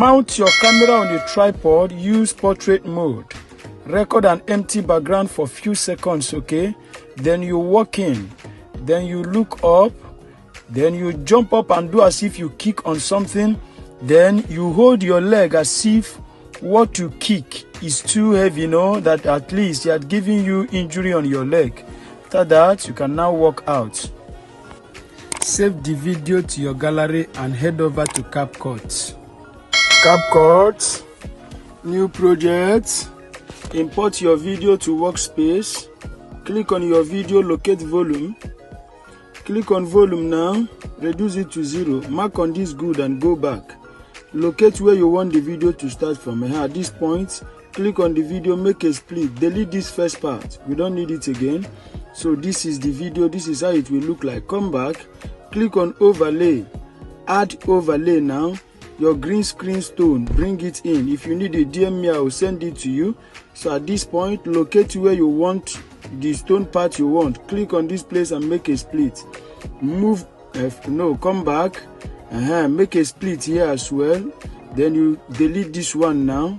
Mount your camera on a tripod, use portrait mode. Record an empty background for few seconds, okay? Then you walk in, then you look up, then you jump up and do as if you kick on something. Then you hold your leg as if what you kick is too heavy, you know, that at least he had given you injury on your leg. After that, you can now walk out. Save the video to your gallery and head over to CapCut. CapCut, new project, import your video to workspace. Click on your video, locate volume. Click on volume now, reduce it to 0. Mark on this good and go back. Locate where you want the video to start from. At this point, click on the video, make a split. Delete this first part. We don't need it again. So this is the video. This is how it will look like. Come back. Click on overlay. Add overlay now. Your green screen stone. Bring it in. If you need a DM me, I will send it to you. So at this point, locate where you want the stone part you want. Click on this place and make a split. Move. Come back. Make a split here as well. Then you delete this one now.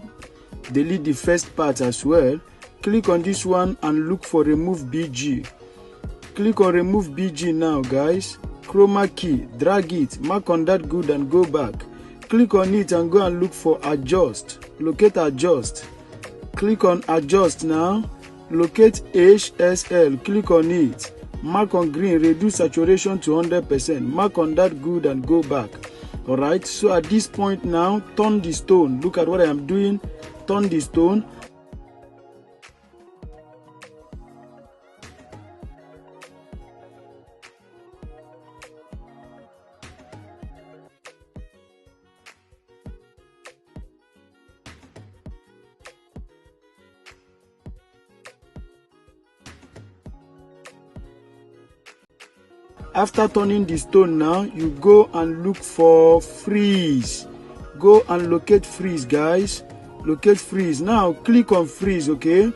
Delete the first part as well. Click on this one and look for remove BG. Click on remove BG now, guys. Chroma key, drag it, mark on that good and go back. Click on it and go and look for adjust. Locate adjust. Click on adjust now. Locate HSL. Click on it. Mark on green, reduce saturation to 100%. Mark on that good and go back. Alright, so at this point now, turn the stone. Look at what I am doing. Turn the stone. After turning the stone now, you go and look for freeze. Go and locate freeze, guys. Locate freeze. Now click on freeze, okay?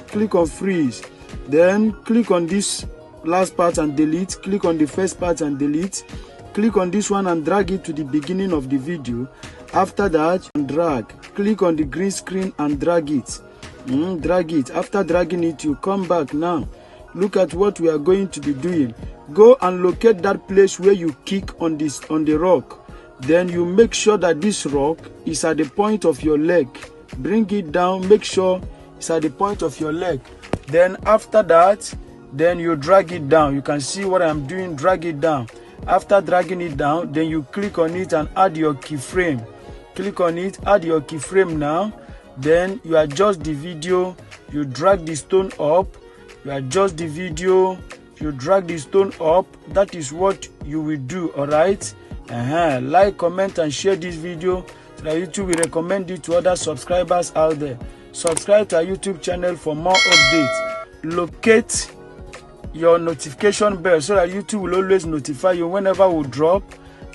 Click on freeze. Then click on this last part and delete. Click on the first part and delete. Click on this one and drag it to the beginning of the video. After that, drag. Click on the green screen and drag it. Drag it. After dragging it, you come back now. Look at what we are going to be doing. Go and locate that place where you kick on the rock. Then you make sure that this rock is at the point of your leg. Bring it down, make sure it's at the point of your leg. Then after that, then you drag it down. You can see what I'm doing, drag it down. After dragging it down, then you click on it and add your keyframe. Click on it, add your keyframe now. Then you adjust the video, you drag the stone up. You adjust the video, you drag the stone up. That is what you will do, alright? Like, comment and share this video so that YouTube will recommend it to other subscribers out there. Subscribe to our YouTube channel for more updates. Locate your notification bell so that YouTube will always notify you whenever we drop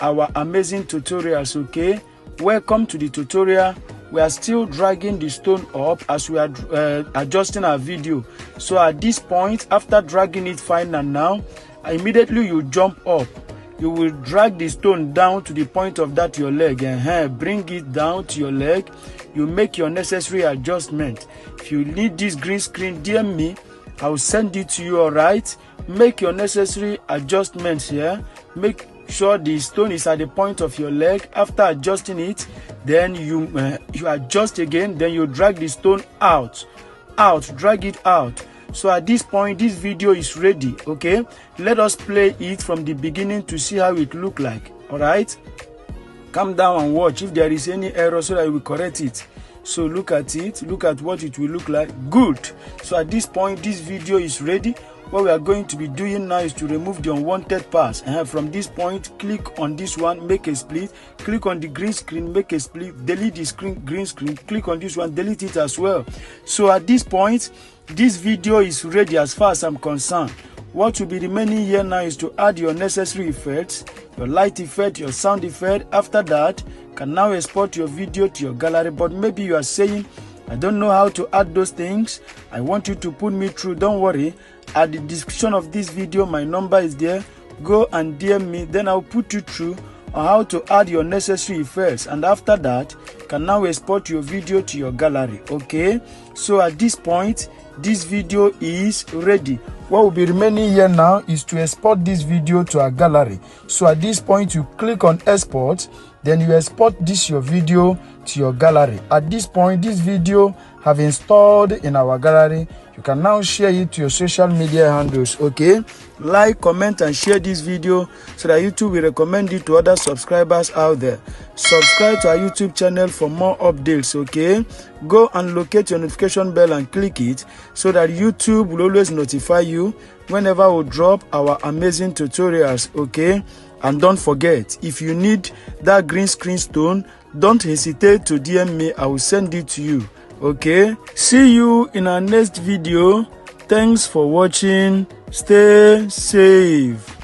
our amazing tutorials, okay? Welcome to the tutorial. We are still dragging the stone up as we are adjusting our video. So at this point, after dragging it fine and now, immediately you jump up. You will drag the stone down to the point of that your leg. Bring it down to your leg. You make your necessary adjustment. If you need this green screen, DM me. I will send it to you, alright? Make your necessary adjustments here. Make sure the stone is at the point of your leg. After adjusting it, then you adjust again. Then you drag the stone out, drag it out. So at this point, this video is ready, okay? Let us play it from the beginning to see how it look like. All right, calm down and watch if there is any error so that we correct it. So look at it, look at what it will look like. Good. So at this point, this video is ready. What we are going to be doing now is to remove the unwanted parts. From this point, click on this one, make a split. Click on the green screen, make a split. Delete the green screen. Click on this one, delete it as well. So at this point, this video is ready as far as I'm concerned. What will be remaining here now is to add your necessary effects, your light effect, your sound effect. After that, you can now export your video to your gallery. But maybe you are saying, I don't know how to add those things. I want you to put me through. Don't worry. At the description of this video, my number is there. Go and DM me. Then I'll put you through on how to add your necessary effects, and after that you can now export your video to your gallery. Okay, so at this point this video is ready. What will be remaining here now is to export this video to our gallery. So at this point you click on export, then you export your video to your gallery. At this point this video have installed in our gallery. You can now share it to your social media handles. Okay, like, comment and share this video so that YouTube will recommend it to other subscribers out there. Subscribe to our YouTube channel for more updates. Okay, go and locate your notification bell and click it so that YouTube will always notify you whenever we drop our amazing tutorials. Okay, and don't forget, if you need that green screen stone, don't hesitate to DM me. I will send it to you. Okay, see you in our next video. Thanks for watching. Stay safe.